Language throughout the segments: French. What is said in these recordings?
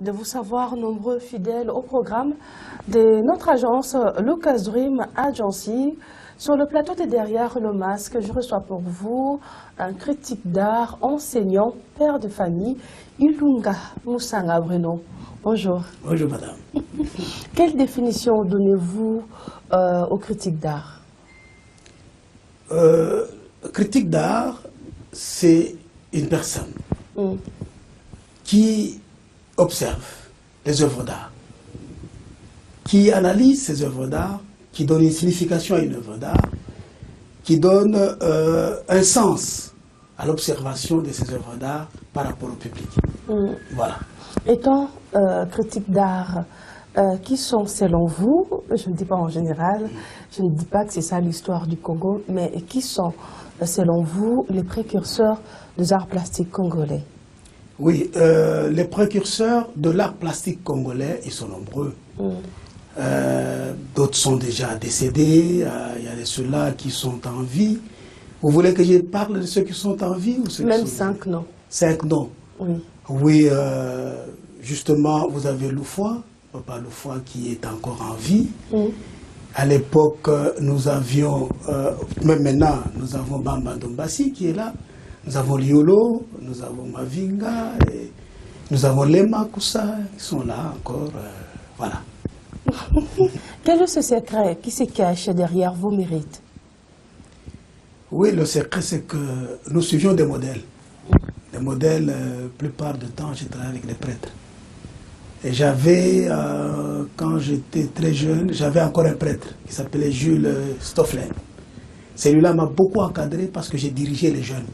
de vous savoir nombreux fidèles au programme de notre agence Lucas Dream Agency. Sur le plateau de Derrière le masque, je reçois pour vous un critique d'art, enseignant, père de famille, Ilunga Musanga Bruno. Bonjour. Bonjour madame. Quelle définition donnez-vous aux critiques d'art? Critique d'art, c'est une personne qui observe les œuvres d'art, qui analyse ces œuvres d'art, qui donne une signification à une œuvre d'art, qui donne un sens à l'observation de ces œuvres d'art par rapport au public. Voilà. Étant critique d'art, qui sont selon vous, je ne dis pas en général, je ne dis pas que c'est ça l'histoire du Congo, mais qui sont selon vous les précurseurs des arts plastiques congolais? Oui, les précurseurs de l'art plastique congolais, ils sont nombreux. D'autres sont déjà décédés, il y a ceux-là qui sont en vie. Vous voulez que je parle de ceux qui sont en vie ou ceux Même qui sont 5 noms. 5 noms. Oui. Oui, justement, vous avez Loufoua, Papa Loufoua qui est encore en vie. À l'époque, nous avions, même maintenant, nous avons Bamba Dombassi qui est là. Nous avons Liolo, nous avons Mavinga, et nous avons Lema Koussa, qui sont là encore. Voilà. Quel est ce secret qui se cache derrière vos mérites? Oui, le secret, c'est que nous suivions des modèles. Des modèles, la plupart du temps, je travaille avec des prêtres. Et j'avais, quand j'étais très jeune, j'avais encore un prêtre qui s'appelait Jules Stofflen. Celui-là m'a beaucoup encadré parce que j'ai dirigé les jeunes.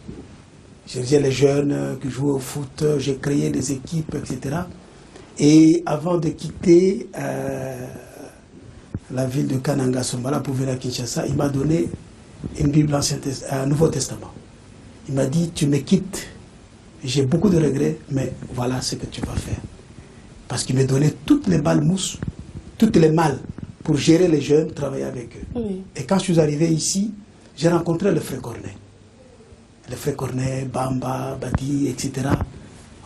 Je dirigeais les jeunes qui jouaient au foot, j'ai créé des équipes, etc. Et avant de quitter la ville de Kananga Sombala pour venir à Kinshasa, il m'a donné une Bible un Nouveau Testament. Il m'a dit, tu me quittes, j'ai beaucoup de regrets, mais voilà ce que tu vas faire. Parce qu'il me donnait toutes les balles mousses, toutes les malles pour gérer les jeunes, travailler avec eux. Oui. Et quand je suis arrivé ici, j'ai rencontré le frère Cornet. Le frère Cornet, Bamba, Badi, etc.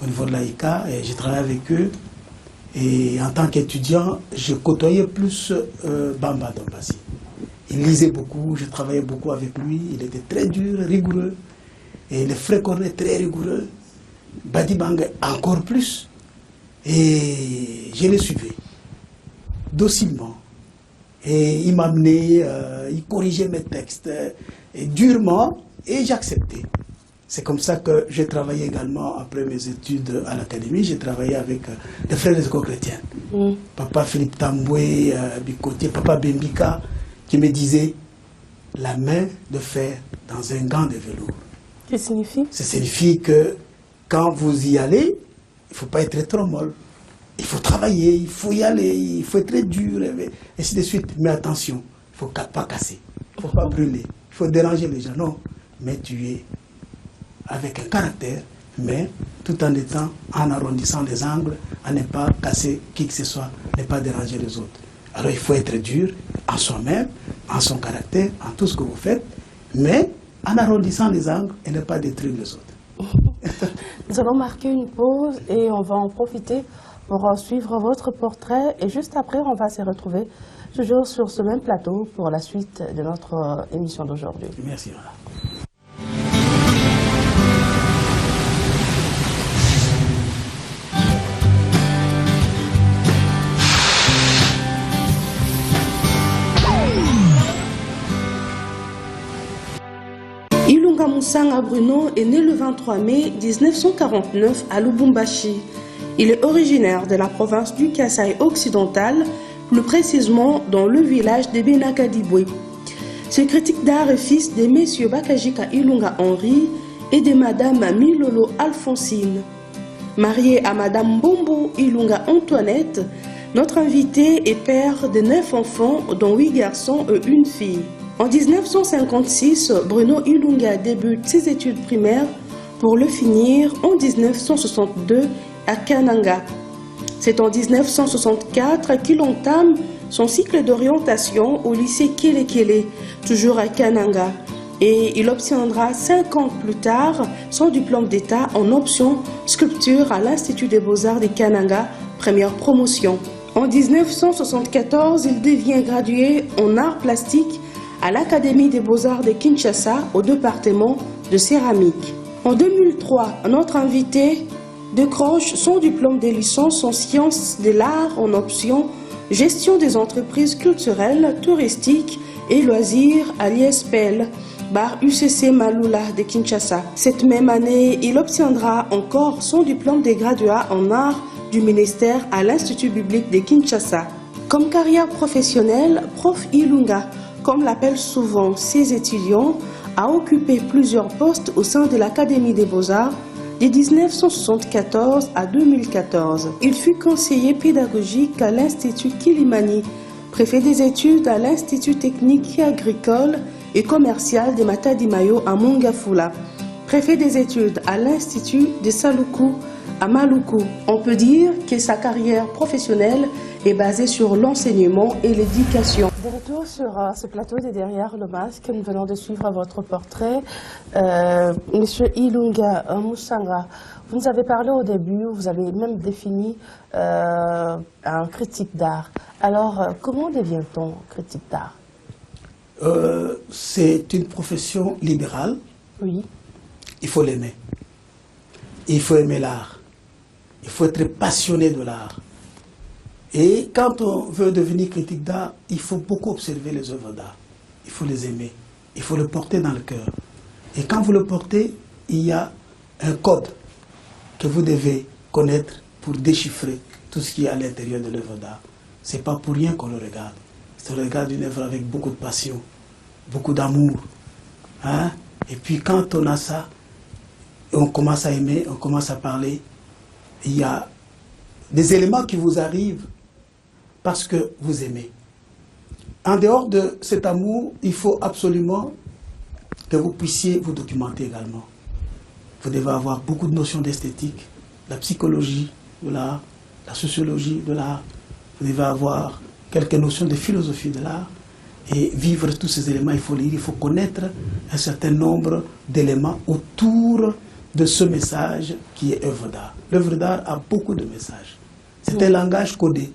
au niveau de l'AICA, et j'ai travaillé avec eux. Et en tant qu'étudiant, je côtoyais plus Bamba Dombassi. Il lisait beaucoup, je travaillais beaucoup avec lui, il était très dur, rigoureux. Et le frère Cornet très rigoureux, Badi Banga encore plus. Et je les suivais, docilement. Et il m'amenait, il corrigeait mes textes, et durement, et j'acceptais. C'est comme ça que j'ai travaillé également, après mes études à l'académie, j'ai travaillé avec les frères des écoles chrétiennes. Papa Philippe Tamboué, Bikotier, Papa Bembika, qui me disait la main de fer dans un gant de velours. Qu'est-ce que signifie? Ça signifie que quand vous y allez, il ne faut pas être trop molle. Il faut travailler, il faut y aller, il faut être très dur, et ainsi de suite. Mais attention, il ne faut pas casser, il ne faut pas brûler, il faut déranger les gens. Non, mais tu es avec un caractère, mais tout en étant en arrondissant les angles, à ne pas casser qui que ce soit, ne pas déranger les autres. Alors il faut être dur en soi-même, en son caractère, en tout ce que vous faites, mais en arrondissant les angles et ne pas détruire les autres. Nous allons marquer une pause et on va en profiter pour suivre votre portrait. Et juste après, on va se retrouver toujours sur ce même plateau pour la suite de notre émission d'aujourd'hui. Merci. Voilà. Ilunga Musanga Bruno est né le 23 mai 1949 à Lubumbashi. Il est originaire de la province du Kasaï occidental, plus précisément dans le village de Benakadibwe. Ce critique d'art est fils de messieurs Bakajika Ilunga Henri et de madame Milolo Alphonsine. Marié à madame Bombo Ilunga Antoinette, notre invité est père de 9 enfants, dont 8 garçons et une fille. En 1956, Bruno Ilunga débute ses études primaires pour le finir en 1962 à Kananga. C'est en 1964 qu'il entame son cycle d'orientation au lycée Kelekele, toujours à Kananga. Et il obtiendra 5 ans plus tard son diplôme d'État en option sculpture à l'Institut des Beaux-Arts de Kananga première promotion. En 1974, il devient gradué en arts plastiques à l'Académie des Beaux-Arts de Kinshasa au département de céramique. En 2003, notre invité décroche son diplôme de licence en sciences de l'art en option gestion des entreprises culturelles, touristiques et loisirs à l'ISPEL, bar UCC Malula de Kinshasa. Cette même année, il obtiendra encore son diplôme de graduat en art du ministère à l'Institut biblique de Kinshasa. Comme carrière professionnelle, Prof Ilunga, comme l'appellent souvent ses étudiants, a occupé plusieurs postes au sein de l'Académie des Beaux-Arts de 1974 à 2014. Il fut conseiller pédagogique à l'Institut Kilimani, préfet des études à l'Institut technique et agricole et commercial de Matadi Mayo à Mongafula, préfet des études à l'Institut de Saluku à Maluku. On peut dire que sa carrière professionnelle est basée sur l'enseignement et l'éducation. De retour sur ce plateau de Derrière le masque, nous venons de suivre votre portrait. Monsieur Ilunga Musanga, vous nous avez parlé au début, vous avez même défini un critique d'art. Alors, comment devient-on critique d'art? C'est une profession libérale. Oui. Il faut l'aimer. Il faut aimer l'art. Il faut être passionné de l'art. Et quand on veut devenir critique d'art, il faut beaucoup observer les œuvres d'art. Il faut les aimer. Il faut le porter dans le cœur. Et quand vous le portez, il y a un code que vous devez connaître pour déchiffrer tout ce qui est à l'intérieur de l'œuvre d'art. Ce n'est pas pour rien qu'on le regarde. On regarde une œuvre avec beaucoup de passion, beaucoup d'amour. Hein? Et puis quand on a ça, on commence à aimer, on commence à parler. Il y a des éléments qui vous arrivent parce que vous aimez. En dehors de cet amour, il faut absolument que vous puissiez vous documenter également. Vous devez avoir beaucoup de notions d'esthétique, la psychologie de l'art, la sociologie de l'art. Vous devez avoir quelques notions de philosophie de l'art et vivre tous ces éléments. Il faut lire, il faut connaître un certain nombre d'éléments autour de ce message qui est œuvre d'art. L'œuvre d'art a beaucoup de messages. C'est un langage codé,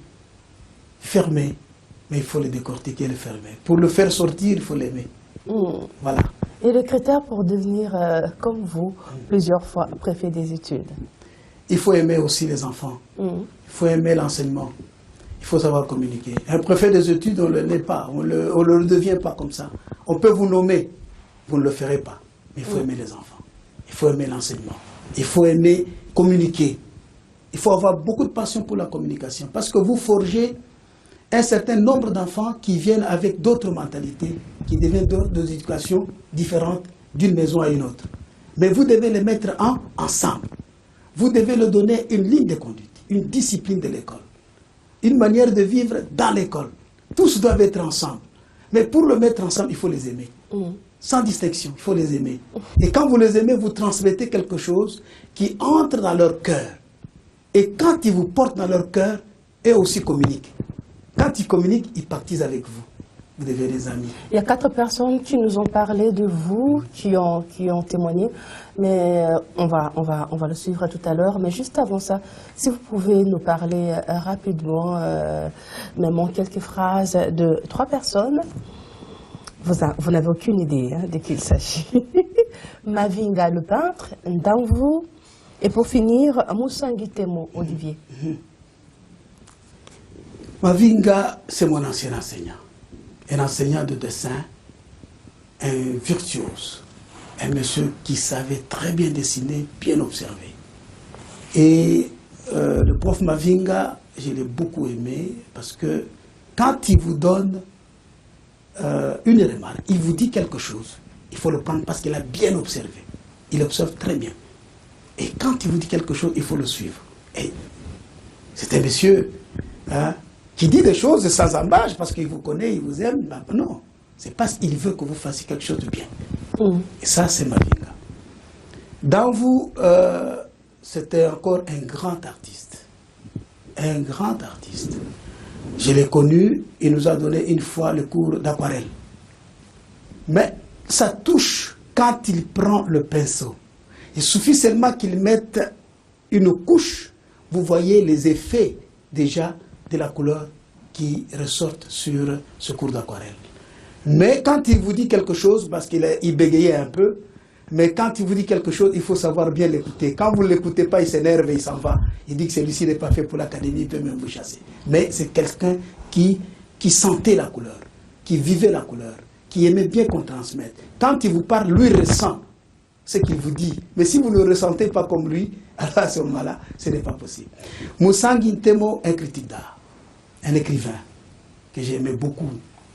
fermé, mais il faut le décortiquer et le fermer. Pour le faire sortir, il faut l'aimer. Voilà. Et le critère pour devenir, comme vous, plusieurs fois préfet des études? Il faut aimer aussi les enfants. Il faut aimer l'enseignement. Il faut savoir communiquer. Un préfet des études, on ne le naît pas, on ne le devient pas comme ça. On peut vous nommer, vous ne le ferez pas. Mais il faut aimer les enfants. Il faut aimer l'enseignement. Il faut aimer communiquer. Il faut avoir beaucoup de passion pour la communication. Parce que vous forgez un certain nombre d'enfants qui viennent avec d'autres mentalités, qui deviennent d'autres éducations différentes d'une maison à une autre. Mais vous devez les mettre ensemble. Vous devez leur donner une ligne de conduite, une discipline de l'école, une manière de vivre dans l'école. Tous doivent être ensemble. Mais pour le mettre ensemble, il faut les aimer. Sans distinction, il faut les aimer. Et quand vous les aimez, vous transmettez quelque chose qui entre dans leur cœur. Et quand ils vous portent dans leur cœur, eux aussi communiquent. Quand ils communiquent, ils partisent avec vous. Vous devez les amis. Il y a 4 personnes qui nous ont parlé de vous, qui ont témoigné, mais on va le suivre tout à l'heure. Mais juste avant ça, si vous pouvez nous parler rapidement, même en quelques phrases, de 3 personnes. Vous n'avez aucune idée de qui il s'agit. Mavinga le peintre, Ndamvu, et pour finir, Moussangi Temo, Olivier. Mavinga, c'est mon ancien enseignant. Un enseignant de dessin, un virtuose, un monsieur qui savait très bien dessiner, bien observer. Et le prof Mavinga, je l'ai beaucoup aimé parce que quand il vous donne une remarque, il vous dit quelque chose, il faut le prendre parce qu'il a bien observé. Il observe très bien. Et quand il vous dit quelque chose, il faut le suivre. Et c'est un monsieur qui dit des choses sans embâche parce qu'il vous connaît, il vous aime. Ben non, c'est parce qu'il veut que vous fassiez quelque chose de bien. Et ça, c'est Mavinga. Dans vous, c'était encore un grand artiste. Un grand artiste. Je l'ai connu, il nous a donné une fois le cours d'aquarelle. Mais ça touche quand il prend le pinceau. Il suffit seulement qu'il mette une couche, vous voyez les effets déjà de la couleur qui ressort sur ce cours d'aquarelle. Mais quand il vous dit quelque chose, parce qu'il bégayait un peu, mais quand il vous dit quelque chose, il faut savoir bien l'écouter. Quand vous ne l'écoutez pas, il s'énerve et il s'en va. Il dit que celui-ci n'est pas fait pour l'académie, il peut même vous chasser. Mais c'est quelqu'un qui sentait la couleur, qui vivait la couleur, qui aimait bien qu'on transmette. Quand il vous parle, lui ressent ce qu'il vous dit. Mais si vous ne le ressentez pas comme lui, alors à ce moment-là, ce n'est pas possible. Moussa Ngintemo, un critique d'art, un écrivain que j'aimais beaucoup.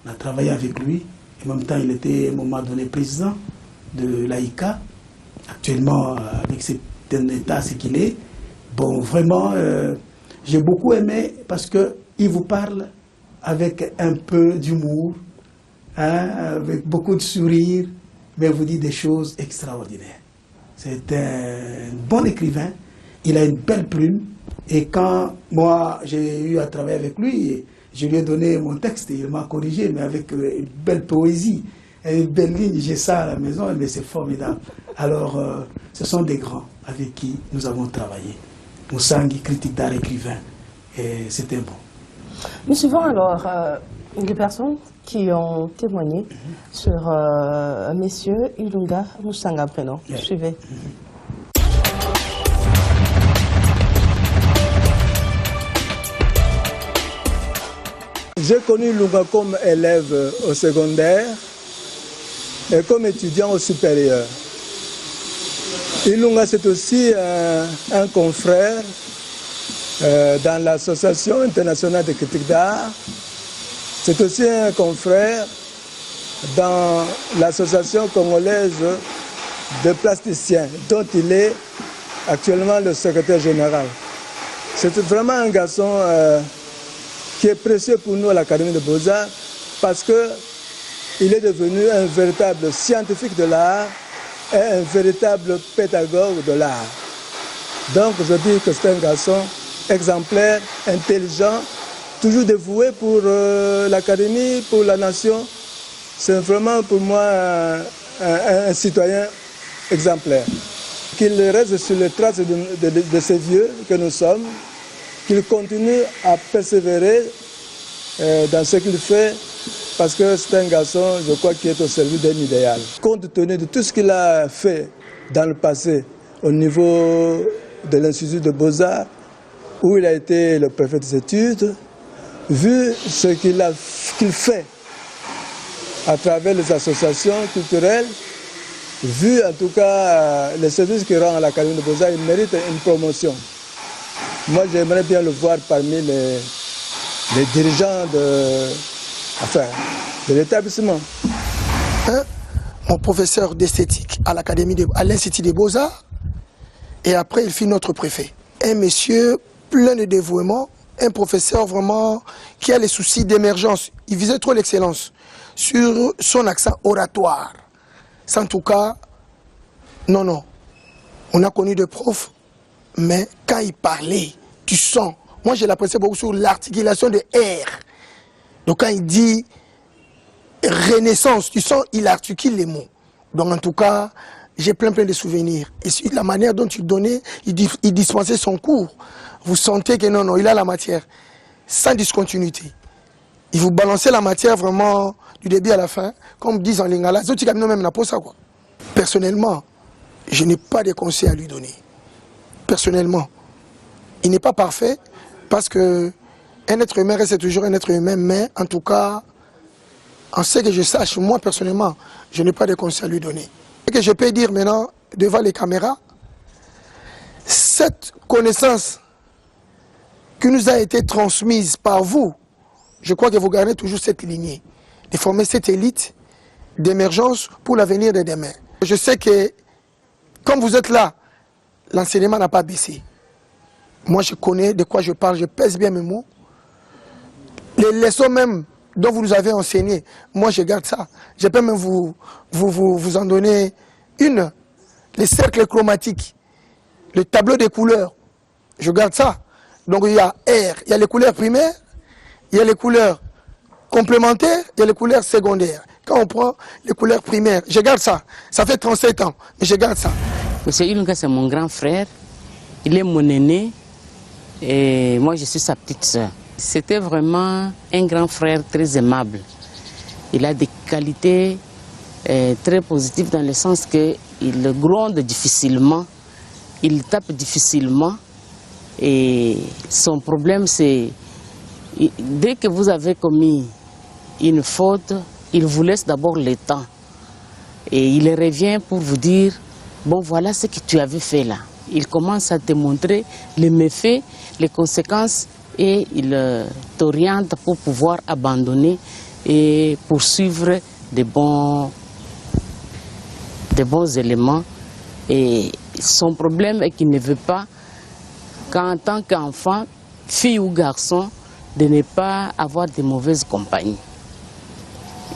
On a travaillé avec lui. En même temps, il était à un moment donné président de l'AICA. Actuellement, avec cet état, ce qu'il est. Bon, vraiment, j'ai beaucoup aimé parce qu'il vous parle avec un peu d'humour, hein, avec beaucoup de sourire, mais il vous dit des choses extraordinaires. C'est un bon écrivain, il a une belle plume, et quand moi j'ai eu à travailler avec lui, je lui ai donné mon texte, il m'a corrigé, mais avec une belle poésie, une belle ligne, j'ai ça à la maison, mais c'est formidable. Alors, ce sont des grands avec qui nous avons travaillé. Moussangi, critique d'art, écrivain, et c'était bon. Nous suivons alors les personnes qui ont témoigné sur Monsieur Ilunga Musanga Breno. Suivez. J'ai connu Ilunga comme élève au secondaire et comme étudiant au supérieur. Ilunga, c'est aussi un confrère dans l'Association internationale de critiques d'art. C'est aussi un confrère dans l'Association congolaise de plasticiens, dont il est actuellement le secrétaire général. C'est vraiment un garçon qui est précieux pour nous à l'Académie de Beaux-Arts parce qu'il est devenu un véritable scientifique de l'art et un véritable pédagogue de l'art. Donc je dis que c'est un garçon exemplaire, intelligent, toujours dévoué pour l'Académie, pour la nation. C'est vraiment pour moi un citoyen exemplaire. Qu'il reste sur les traces de ces vieux que nous sommes, qu'il continue à persévérer dans ce qu'il fait, parce que c'est un garçon, je crois, qui est au service d'un idéal. Compte tenu de tout ce qu'il a fait dans le passé, au niveau de l'Institut de Beaux-Arts, où il a été le préfet des études, vu ce qu'il fait à travers les associations culturelles, vu en tout cas les services qu'il rend à l'Académie de Beaux-Arts, il mérite une promotion. Moi, j'aimerais bien le voir parmi les dirigeants de l'établissement. Mon professeur d'esthétique à l'Institut des Beaux-Arts, et après il fit notre préfet. Un monsieur plein de dévouement, un professeur vraiment qui a les soucis d'émergence. Il visait trop l'excellence sur son accent oratoire. C'est en tout cas, non. On a connu des profs, mais quand il parlait, tu sens. Moi, je l'appréciais beaucoup sur l'articulation de R. Donc quand il dit renaissance, tu sens, il articule les mots. Donc en tout cas, j'ai plein de souvenirs. Et sur la manière dont il donnait, il dispensait son cours. Vous sentez que non, il a la matière, sans discontinuité. Il vous balançait la matière vraiment du début à la fin, comme disent en lingala. Même pour ça, quoi. Personnellement, je n'ai pas de conseils à lui donner. Personnellement, il n'est pas parfait parce que un être humain reste toujours un être humain, mais en tout cas, en ce que je sache, moi personnellement, je n'ai pas de conseils à lui donner. Ce que je peux dire maintenant devant les caméras, cette connaissance qui nous a été transmise par vous, je crois que vous gardez toujours cette lignée, de former cette élite d'émergence pour l'avenir de demain. Je sais que, comme vous êtes là, l'enseignement n'a pas baissé. Moi, je connais de quoi je parle, je pèse bien mes mots. Les leçons même dont vous nous avez enseigné, moi, je garde ça. Je peux même vous en donner une. Les cercles chromatiques, le tableau des couleurs, je garde ça. Donc, il y a R, il y a les couleurs primaires, il y a les couleurs complémentaires, il y a les couleurs secondaires. Quand on prend les couleurs primaires, je garde ça. Ça fait 37 ans, mais je garde ça. Monsieur Ilunga, c'est mon grand frère. Il est mon aîné. et moi je suis sa petite sœur. C'était vraiment un grand frère très aimable. Il a des qualités très positives dans le sens qu'il gronde difficilement, il tape difficilement et son problème c'est dès que vous avez commis une faute, il vous laisse d'abord le temps et il revient pour vous dire bon voilà ce que tu avais fait là. Il commence à te montrer les méfaits, les conséquences et il t'oriente pour pouvoir abandonner et poursuivre des bons éléments. Et son problème est qu'il ne veut pas qu'en tant qu'enfant, fille ou garçon, de ne pas avoir de mauvaises compagnies.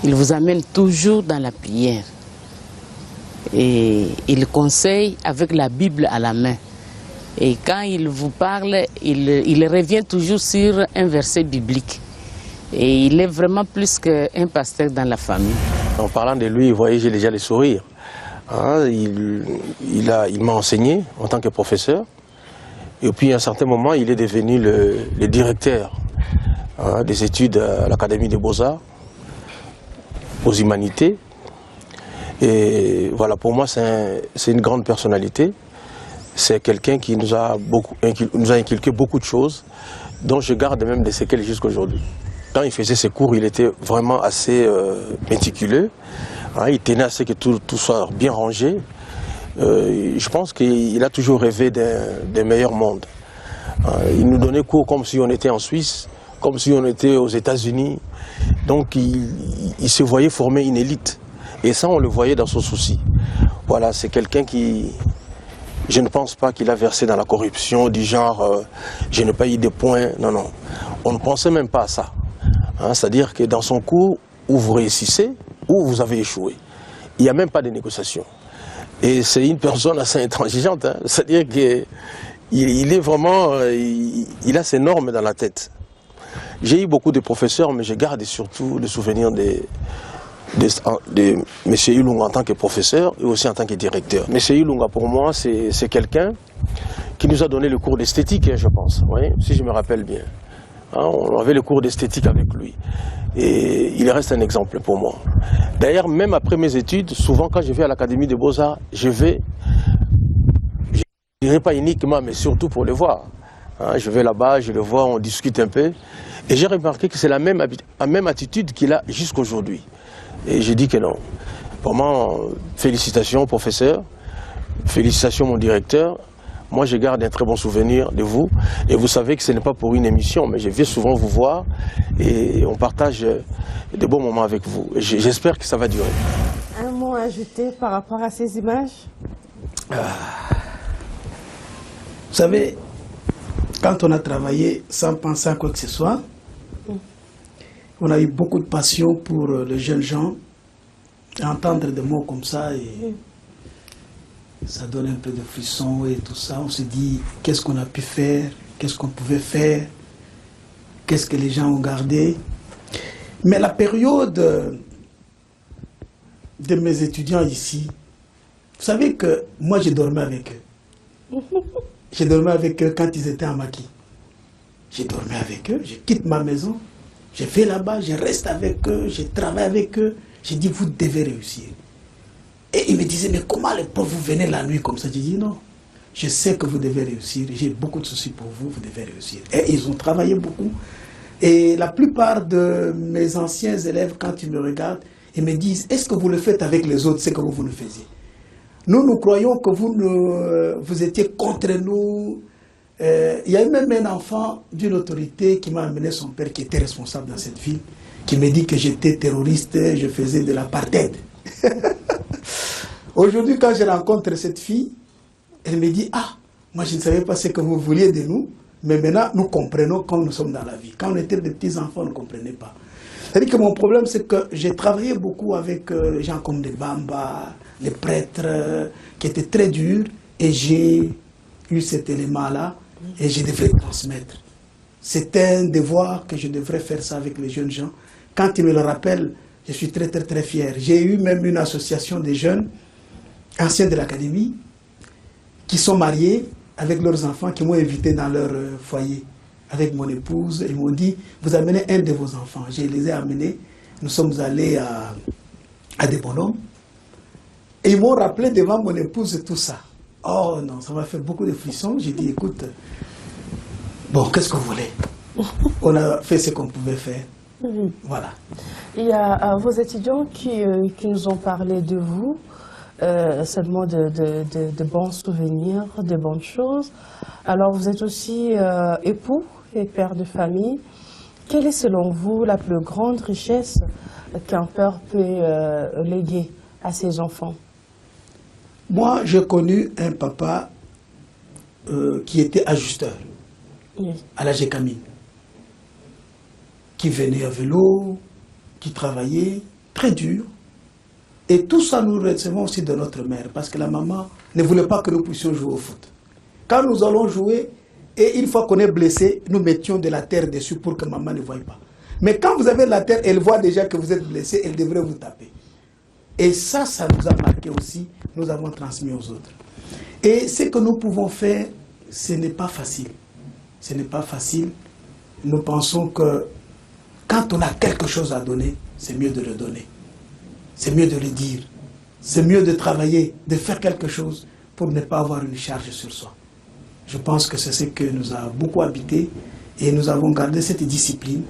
Il vous amène toujours dans la prière. Et il conseille avec la Bible à la main. Et quand il vous parle, il revient toujours sur un verset biblique. Et il est vraiment plus qu'un pasteur dans la famille. En parlant de lui, vous voyez, j'ai déjà le sourire. Hein, il m'a enseigné en tant que professeur. Et puis à un certain moment, il est devenu le directeur des études à l'Académie des Beaux-Arts, aux humanités. Et voilà, pour moi, c'est une grande personnalité. C'est quelqu'un qui nous a inculqué beaucoup de choses, dont je garde même des séquelles jusqu'à aujourd'hui. Quand il faisait ses cours, il était vraiment assez méticuleux. Hein, il tenait à ce que tout soit bien rangé. Je pense qu'il a toujours rêvé d'un meilleur monde. Il nous donnait cours comme si on était en Suisse, comme si on était aux États-Unis. Donc il se voyait former une élite. Et ça, on le voyait dans son souci. Voilà, c'est quelqu'un qui... Je ne pense pas qu'il a versé dans la corruption, du genre je n'ai pas eu de points. Non, non. On ne pensait même pas à ça. Hein, c'est-à-dire que dans son cours, où vous réussissez, ou vous avez échoué. Il n'y a même pas de négociation. Et c'est une personne assez intransigeante. Hein. C'est-à-dire qu'il est vraiment... il a ses normes dans la tête. J'ai eu beaucoup de professeurs, mais je garde surtout le souvenir de M. Ilunga en tant que professeur et aussi en tant que directeur. M. Ilunga, pour moi, c'est quelqu'un qui nous a donné le cours d'esthétique, hein, je pense, oui, si je me rappelle bien. Hein, on avait le cours d'esthétique avec lui. Et il reste un exemple pour moi. D'ailleurs, même après mes études, souvent quand je vais à l'Académie des Beaux-Arts, je vais, je ne dirais pas uniquement, mais surtout pour le voir. Hein, je vais là-bas, je le vois, on discute un peu. Et j'ai remarqué que c'est la même attitude qu'il a jusqu'aujourd'hui. Et j'ai dit que non. Vraiment, félicitations professeur, félicitations mon directeur. Moi je garde un très bon souvenir de vous. Et vous savez que ce n'est pas pour une émission, mais je viens souvent vous voir et on partage de bons moments avec vous. J'espère que ça va durer. Un mot à ajouter par rapport à ces images? Vous savez, quand on a travaillé sans penser à quoi que ce soit, on a eu beaucoup de passion pour les jeunes gens. Et entendre des mots comme ça, et ça donne un peu de frisson et tout ça. On se dit, qu'est-ce qu'on a pu faire, qu'est-ce qu'on pouvait faire, qu'est-ce que les gens ont gardé. Mais la période de mes étudiants ici, vous savez que moi, je dormais avec eux. Je dormais avec eux quand ils étaient en maquis. Je dormais avec eux, je quitte ma maison, je vais là-bas, je reste avec eux, je travaille avec eux. J'ai dit, vous devez réussir. Et ils me disaient, mais comment les pauvres, vous venez la nuit comme ça? J'ai dit, non, je sais que vous devez réussir, j'ai beaucoup de soucis pour vous, vous devez réussir. Et ils ont travaillé beaucoup. Et la plupart de mes anciens élèves, quand ils me regardent, ils me disent, est-ce que vous le faites avec les autres, c'est que vous le faisiez? Nous croyons que vous étiez contre nous. Il y a eu même un enfant d'une autorité qui m'a amené son père qui était responsable dans cette ville, qui me dit que j'étais terroriste, je faisais de l'apartheid. Aujourd'hui, quand je rencontre cette fille, elle me dit, ah, moi je ne savais pas ce que vous vouliez de nous, mais maintenant nous comprenons quand nous sommes dans la vie. Quand on était des petits enfants, on ne comprenait pas. C'est-à-dire que mon problème, c'est que j'ai travaillé beaucoup avec les gens comme des Bamba, les prêtres, qui étaient très durs, et j'ai eu cet élément-là, et je devrais transmettre. C'est un devoir que je devrais faire ça avec les jeunes gens. Quand ils me le rappellent, je suis très, très, très fier. J'ai eu même une association des jeunes, anciens de l'académie, qui sont mariés avec leurs enfants qui m'ont invité dans leur foyer avec mon épouse. Ils m'ont dit, vous amenez un de vos enfants. Je les ai amenés. Nous sommes allés à des bonhommes. Et ils m'ont rappelé devant mon épouse tout ça. Oh non, ça m'a fait beaucoup de frissons. J'ai dit, écoute, bon, qu'est-ce que vous voulez? On a fait ce qu'on pouvait faire. Voilà. Il y a vos étudiants qui nous ont parlé de vous, seulement de bons souvenirs, de bonnes choses. Alors vous êtes aussi époux et père de famille. Quelle est selon vous la plus grande richesse qu'un père peut léguer à ses enfants? Moi, j'ai connu un papa qui était ajusteur à la Gécamine, qui venait à vélo, qui travaillait très dur. Et tout ça, nous recevons aussi de notre mère, parce que la maman ne voulait pas que nous puissions jouer au foot. Quand nous allons jouer, et une fois qu'on est blessé, nous mettions de la terre dessus pour que maman ne voie pas. Mais quand vous avez de la terre, elle voit déjà que vous êtes blessé, elle devrait vous taper. Et ça nous a marqué aussi, nous avons transmis aux autres. Et ce que nous pouvons faire, ce n'est pas facile. Ce n'est pas facile. Nous pensons que quand on a quelque chose à donner, c'est mieux de le donner. C'est mieux de le dire. C'est mieux de travailler, de faire quelque chose pour ne pas avoir une charge sur soi. Je pense que c'est ce que nous a beaucoup habité et nous avons gardé cette discipline.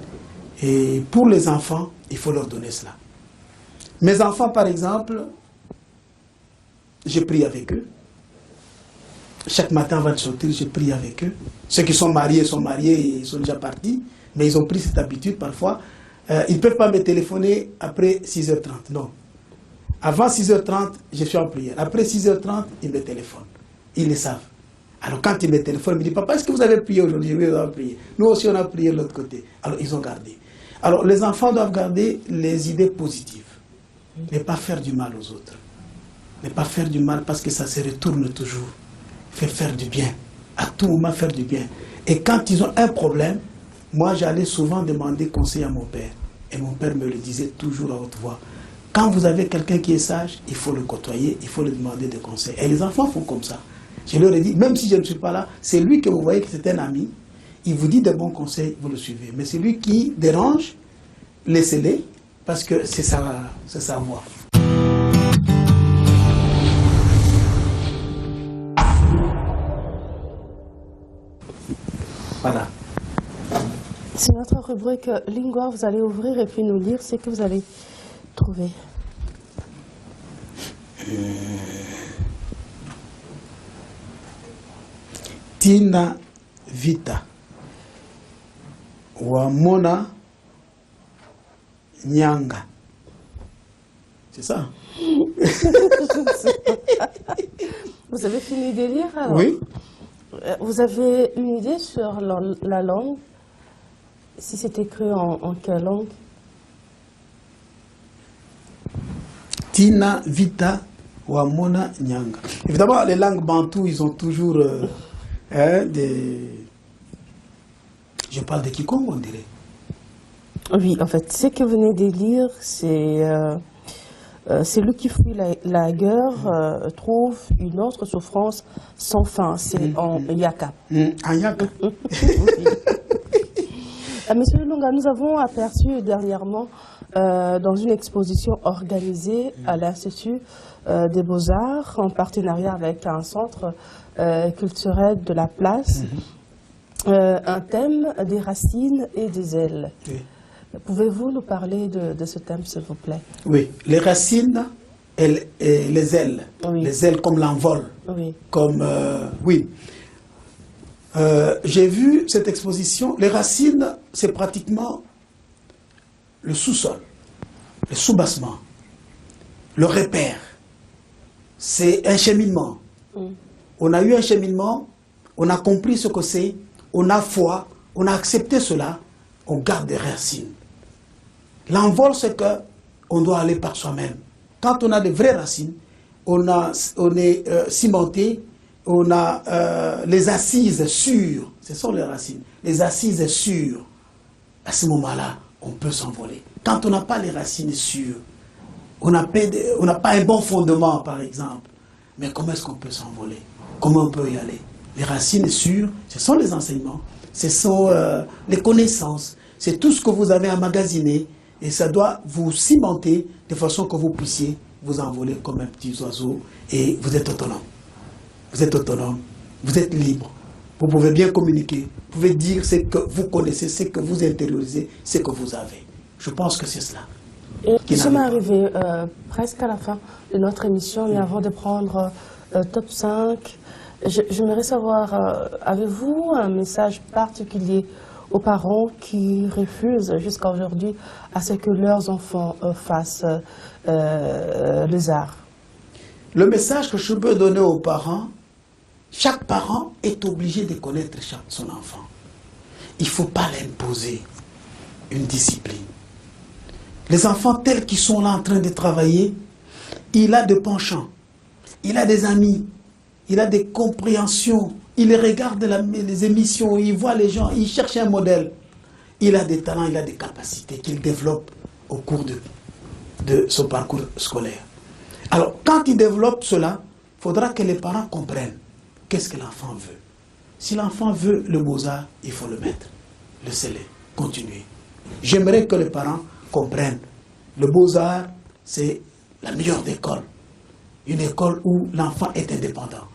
Et pour les enfants, il faut leur donner cela. Mes enfants, par exemple, je prie avec eux. Chaque matin avant de sortir, je prie avec eux. Ceux qui sont mariés, ils sont déjà partis, mais ils ont pris cette habitude parfois. Ils ne peuvent pas me téléphoner après 6h30, non. Avant 6h30, je suis en prière. Après 6h30, ils me téléphonent. Ils le savent. Alors quand ils me téléphonent, ils me disent, papa, est-ce que vous avez prié aujourd'hui? Oui, on a prié. Nous aussi, on a prié de l'autre côté. Alors ils ont gardé. Alors les enfants doivent garder les idées positives. Ne pas faire du mal aux autres. Ne pas faire du mal parce que ça se retourne toujours. Il faut faire du bien. À tout moment, faire du bien. Et quand ils ont un problème, moi, j'allais souvent demander conseil à mon père. Et mon père me le disait toujours à haute voix. Quand vous avez quelqu'un qui est sage, il faut le côtoyer, il faut lui demander des conseils. Et les enfants font comme ça. Je leur ai dit, même si je ne suis pas là, c'est lui que vous voyez que c'est un ami. Il vous dit des bons conseils, vous le suivez. Mais c'est lui qui dérange, laissez-les, parce que c'est sa voix. Voilà. C'est notre rubrique Lingua. Vous allez ouvrir et puis nous lire ce que vous avez trouvé. Tina Vita Wamona Nyanga. C'est ça? Vous avez fini de lire alors? Oui. Vous avez une idée sur la langue? Si c'est écrit en quelle langue? Tina Vita Wamona Nyanga. Évidemment, les langues bantoues, ils ont toujours des... Je parle de quiconque, on dirait. Oui, en fait, ce que vous venez de lire, c'est celui qui fuit la guerre trouve une autre souffrance sans fin. C'est en Yaka. En Yaka. Monsieur Lunga, nous avons aperçu dernièrement dans une exposition organisée à l'Institut des Beaux-Arts en partenariat avec un centre culturel de la place, un thème des racines et des ailes. Oui. Pouvez-vous nous parler de ce thème, s'il vous plaît? Oui, les racines et les ailes. Oui. Les ailes comme l'envol. Oui. Comme, oui. J'ai vu cette exposition. Les racines, c'est pratiquement le sous-sol, le sous-bassement, le repère. C'est un cheminement. On a eu un cheminement, on a compris ce que c'est, on a foi, on a accepté cela, on garde des racines. L'envol, c'est qu'on doit aller par soi-même. Quand on a de vraies racines, on est cimenté, on a les assises sûres. Ce sont les racines. Les assises sûres. À ce moment-là, on peut s'envoler. Quand on n'a pas les racines sûres, on n'a pas un bon fondement, par exemple. Mais comment est-ce qu'on peut s'envoler? Comment on peut y aller? Les racines sûres, ce sont les enseignements, ce sont les connaissances, c'est tout ce que vous avez emmagasiné et ça doit vous cimenter de façon que vous puissiez vous envoler comme un petit oiseau et vous êtes autonome. Vous êtes autonome, vous êtes libre, vous pouvez bien communiquer, vous pouvez dire ce que vous connaissez, ce que vous intériorisez, ce que vous avez. Je pense que c'est cela. Et nous sommes arrivés presque à la fin de notre émission, mais avant de prendre top 5, j'aimerais savoir, avez-vous un message particulier aux parents qui refusent jusqu'à aujourd'hui à ce que leurs enfants fassent les arts? Le message que je peux donner aux parents, chaque parent est obligé de connaître son enfant. Il ne faut pas l'imposer une discipline. Les enfants tels qu'ils sont là en train de travailler, il a des penchants, il a des amis, il a des compréhensions, il regarde les émissions, il voit les gens, il cherche un modèle. Il a des talents, il a des capacités qu'il développe au cours de son parcours scolaire. Alors, quand il développe cela, il faudra que les parents comprennent qu'est-ce que l'enfant veut. Si l'enfant veut le beaux-arts, il faut le mettre, le sceller, continuer. J'aimerais que les parents comprennent. Le beaux-arts, c'est la meilleure école. Une école où l'enfant est indépendant.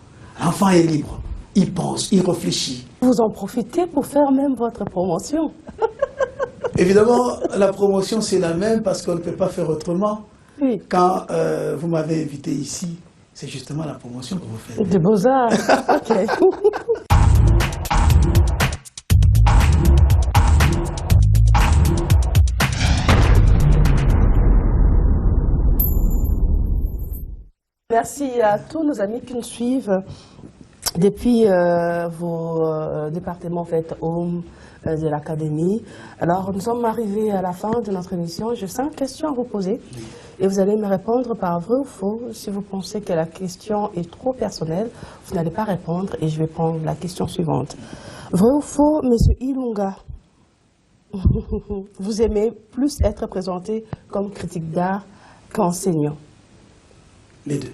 L'enfant est libre. Il pense, il réfléchit. Vous en profitez pour faire même votre promotion. Évidemment, la promotion, c'est la même parce qu'on ne peut pas faire autrement. Oui. Quand vous m'avez invité ici, c'est justement la promotion que vous faites. De beaux-arts. Ok. Merci à tous nos amis qui nous suivent depuis vos départements home de l'académie. Alors, nous sommes arrivés à la fin de notre émission. J'ai 5 questions à vous poser et vous allez me répondre par vrai ou faux. Si vous pensez que la question est trop personnelle, vous n'allez pas répondre et je vais prendre la question suivante. Vrai ou faux, Monsieur Ilunga, vous aimez plus être présenté comme critique d'art qu'enseignant? Les deux.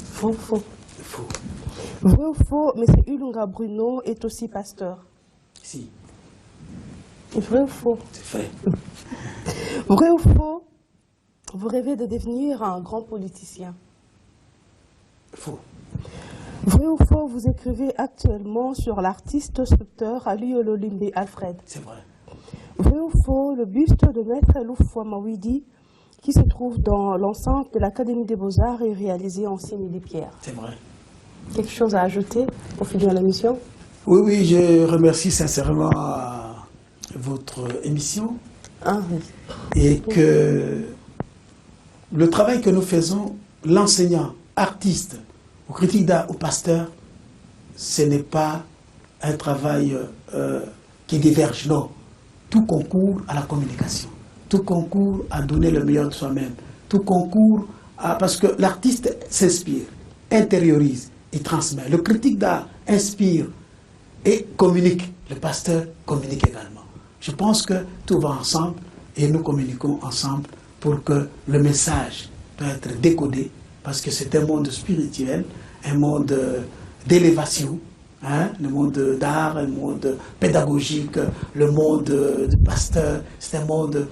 Faux, faux. Faux. Vrai ou faux, M. Ilunga Bruno est aussi pasteur? Si. Vrai ou faux? C'est vrai. Vrai ou faux, vous rêvez de devenir un grand politicien? Faux. Vrai ou faux, vous écrivez actuellement sur l'artiste sculpteur Aliololimbe Alfred? C'est vrai. Vrai ou faux, le buste de Maître Loufwa Mawidi, qui se trouve dans l'enceinte de l'Académie des Beaux-Arts, est réalisé en simili-pierre? C'est vrai. Quelque chose à ajouter pour finir l'émission? Oui, oui, je remercie sincèrement votre émission. Ah, oui. Et que le travail que nous faisons, l'enseignant, artiste, ou critique d'art, ou pasteur, ce n'est pas un travail qui diverge, non. Tout concourt à la communication, tout concourt à donner le meilleur de soi-même, tout concourt à... Parce que l'artiste s'inspire, intériorise et transmet. Le critique d'art inspire et communique. Le pasteur communique également. Je pense que tout va ensemble et nous communiquons ensemble pour que le message puisse être décodé parce que c'est un monde spirituel, un monde d'élévation, hein, le monde d'art, le monde pédagogique, le monde du pasteur, c'est un monde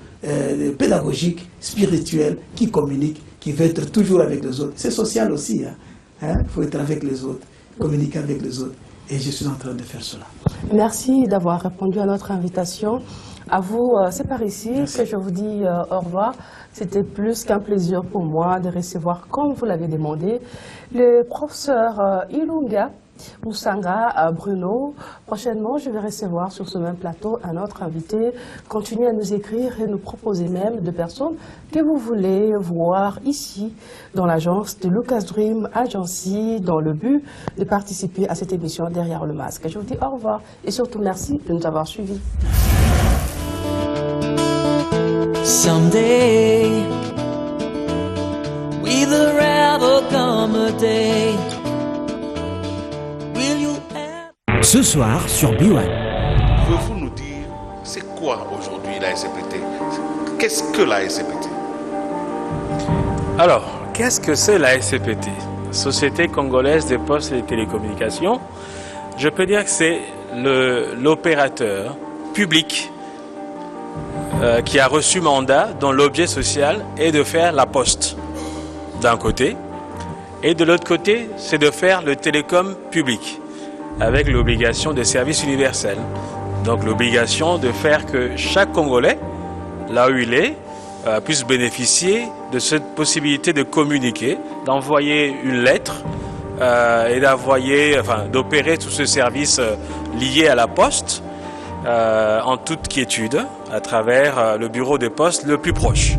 pédagogique, spirituel, qui communique, qui veut être toujours avec les autres. C'est social aussi, hein, faut être avec les autres, communiquer avec les autres. Et je suis en train de faire cela. Merci d'avoir répondu à notre invitation. À vous, c'est par ici que je vous dis au revoir. C'était plus qu'un plaisir pour moi de recevoir, comme vous l'avez demandé, le professeur Ilunga Musanga Bruno. Prochainement, je vais recevoir sur ce même plateau un autre invité. Continuez à nous écrire et nous proposer même de personnes que vous voulez voir ici dans l'agence de Lucas Dream Agency dans le but de participer à cette émission Derrière le masque. Je vous dis au revoir et surtout merci de nous avoir suivis. Someday, with a rather come a day. Ce soir sur B1. Pouvez-vous nous dire, c'est quoi aujourd'hui la SCPT? Qu'est-ce que la SCPT? Alors, qu'est-ce que c'est la SCPT? Société congolaise des postes et des télécommunications. Je peux dire que c'est l'opérateur public qui a reçu mandat, dont l'objet social est de faire la poste, d'un côté, et de l'autre côté, c'est de faire le télécom public, avec l'obligation de service universel. Donc l'obligation de faire que chaque Congolais, là où il est, puisse bénéficier de cette possibilité de communiquer, d'envoyer une lettre et d'opérer tout ce service lié à la poste en toute quiétude à travers le bureau de poste le plus proche.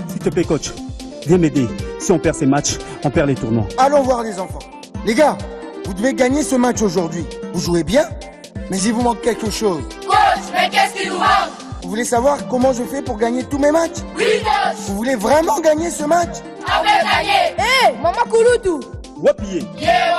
S'il te plaît, coach, viens m'aider. Si on perd ces matchs, on perd les tournois. Allons voir les enfants. Les gars, vous devez gagner ce match aujourd'hui. Vous jouez bien, mais il vous manque quelque chose. Coach, mais qu'est-ce qui nous manque? Vous voulez savoir comment je fais pour gagner tous mes matchs? Oui, coach. Vous voulez vraiment gagner ce match? On veut gagner. Hé, Maman Kouloutou. Wapiye. Yeah,